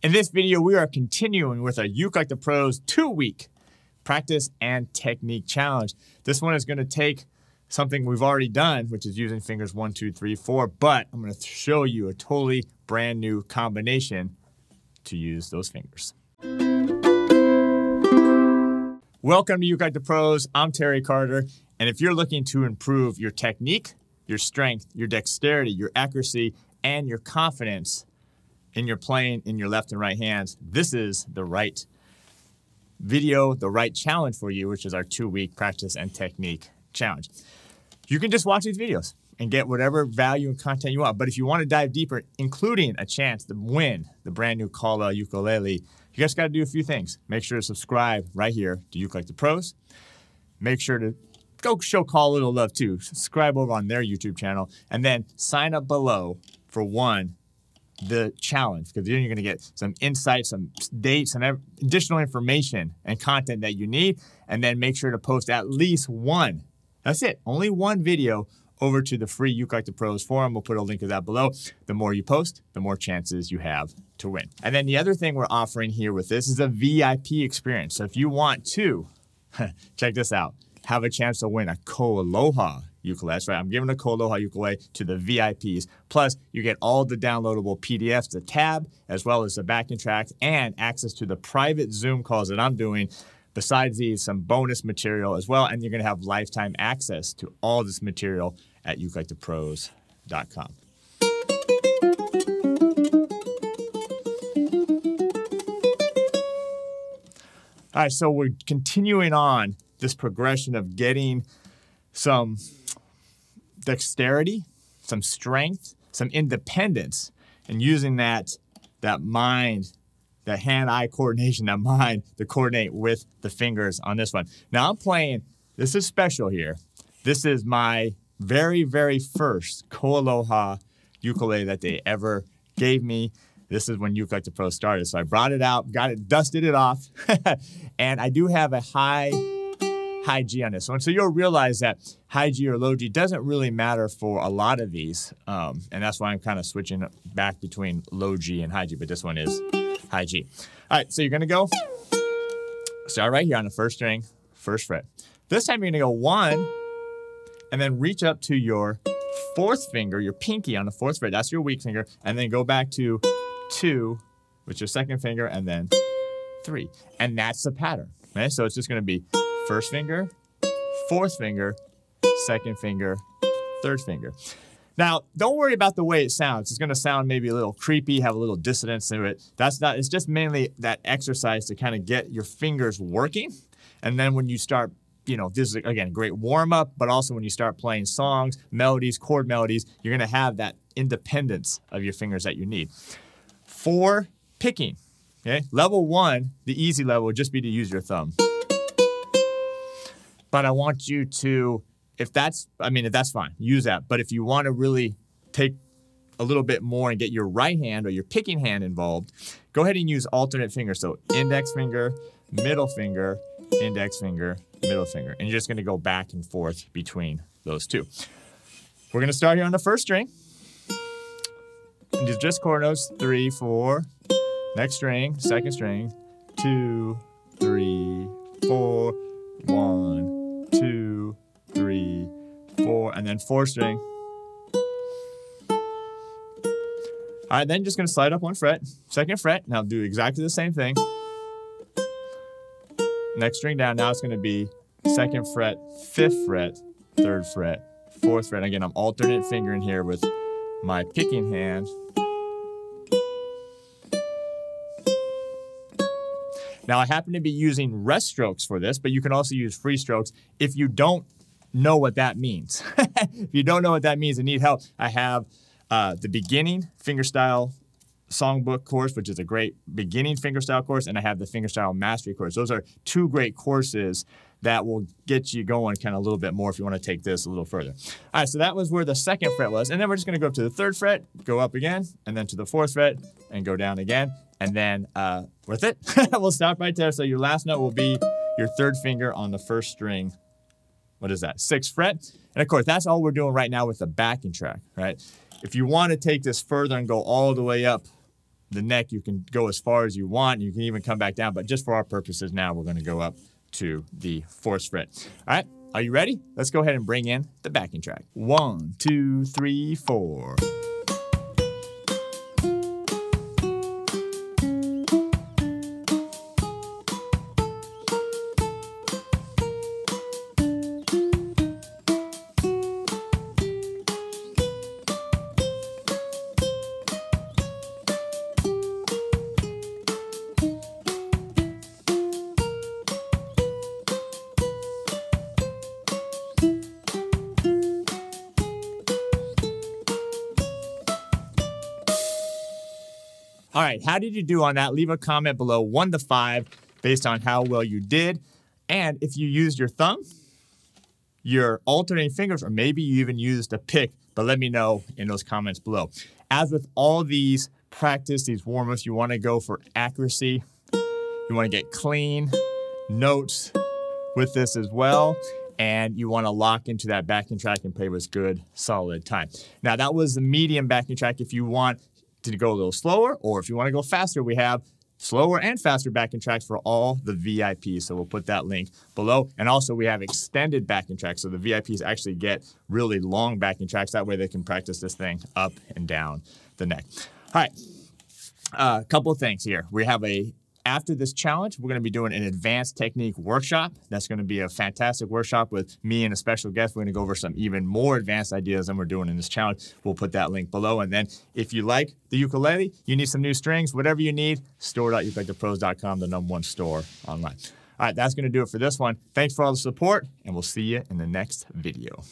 In this video, we are continuing with our Ukulele Pros 2-week practice and technique challenge. This one is going to take something we've already done, which is using fingers 1, 2, 3, 4, but I'm going to show you a totally brand new combination to use those fingers. Welcome to Ukulele Pros. I'm Terry Carter, and if you're looking to improve your technique, your strength, your dexterity, your accuracy, and your confidence in your playing in your left and right hands, this is the right video, the right challenge for you, which is our 2-week practice and technique challenge. You can just watch these videos and get whatever value and content you want. But if you want to dive deeper, including a chance to win the brand new Kala Ukulele, you guys got to do a few things. Make sure to subscribe right here to Ukulele Pros. Make sure to go show Kala a little love too. Subscribe over on their YouTube channel. And then sign up below for the challenge, because then you're going to get some insights, some dates, some additional information and content that you need. And then make sure to post at least one. That's it. Only one video over to the free Ukulele Pros forum. We'll put a link to that below. The more you post, the more chances you have to win. And then the other thing we're offering here with this is a VIP experience. So if you want to, check this out, have a chance to win a Ko-Aloha ukulele. That's right. I'm giving a Ko-Aloha ukulele to the VIPs. Plus, you get all the downloadable PDFs, the tab, as well as the backing tracks, and access to the private Zoom calls that I'm doing. Besides these, some bonus material as well, and you're going to have lifetime access to all this material at ukelikethepros.com. All right, so we're continuing on this progression of getting some dexterity, some strength, some independence, and using that mind, that hand-eye coordination, that mind to coordinate with the fingers on this one. Now I'm playing, this is special here. This is my very, very first Ko-Aloha ukulele that they ever gave me. This is when Ukulele Pro started. So I brought it out, dusted it off, and I do have a high G on this one. So you'll realize that high G or low G doesn't really matter for a lot of these, and that's why I'm kind of switching back between low G and high G, but this one is high G. All right, so you're going to go start right here on the first string, first fret. This time you're going to go 1 and then reach up to your 4th finger, your pinky on the 4th fret. That's your weak finger. And then go back to 2 with your 2nd finger and then 3. And that's the pattern. Okay? So it's just going to be 1st finger, 4th finger, 2nd finger, 3rd finger. Now, don't worry about the way it sounds. It's going to sound maybe a little creepy, have a little dissonance to it. That's not, it's just mainly that exercise to kind of get your fingers working. And then when you start, this is, again, a great warm-up, but also when you start playing songs, melodies, chord melodies, you're going to have that independence of your fingers that you need. For picking, okay, level 1, the easy level would just be to use your thumb. But I want you to, if that's fine, use that. But if you want to really take a little bit more and get your right hand or your picking hand involved, go ahead and use alternate fingers. So index finger, middle finger, index finger, middle finger. And you're just going to go back and forth between those two. We're going to start here on the first string. And just chord notes, 3, 4. Next string, 2nd string, 2, 3, 4, 1, 2, 3, 4, and then 4th string. All right, then just going to slide up 1 fret, 2nd fret. Now do exactly the same thing. Next string down, now it's going to be 2nd fret, 5th fret, 3rd fret, 4th fret. Again, I'm alternate fingering here with my picking hand. Now, I happen to be using rest strokes for this, but you can also use free strokes if you don't know what that means. If you don't know what that means and need help, I have the beginning fingerstyle songbook course, which is a great beginning fingerstyle course, and I have the fingerstyle mastery course. Those are 2 great courses that will get you going kind of a little bit more if you want to take this a little further. All right, so that was where the 2nd fret was, and then we're just going to go up to the 3rd fret, go up again, and then to the 4th fret, and go down again, and then with it, we'll stop right there. So your last note will be your 3rd finger on the 1st string. What is that? 6th fret. And of course, that's all we're doing right now with the backing track, right? If you want to take this further and go all the way up the neck, you can go as far as you want. You can even come back down, but just for our purposes now, we're going to go up to the 4th fret. All right, are you ready? Let's go ahead and bring in the backing track. 1, 2, 3, 4. All right, how did you do on that? Leave a comment below 1 to 5 based on how well you did. And if you used your thumb, your alternating fingers, or maybe you even used a pick, but let me know in those comments below. As with all these practice, these warm-ups, you want to go for accuracy. You want to get clean notes with this as well. And you want to lock into that backing track and play with good, solid time. Now, that was the medium backing track. If you want to go a little slower, or if you want to go faster, we have slower and faster backing tracks for all the VIPs. So we'll put that link below. And also we have extended backing tracks. So the VIPs actually get really long backing tracks. That way they can practice this thing up and down the neck. All right, a couple of things here. We have after this challenge, we're going to be doing an advanced technique workshop. That's going to be a fantastic workshop with me and a special guest. We're going to go over some even more advanced ideas than we're doing in this challenge. We'll put that link below. And then if you like the ukulele, you need some new strings, whatever you need, store.ukelikethepros.com, the #1 store online. All right, that's going to do it for this one. Thanks for all the support, and we'll see you in the next video.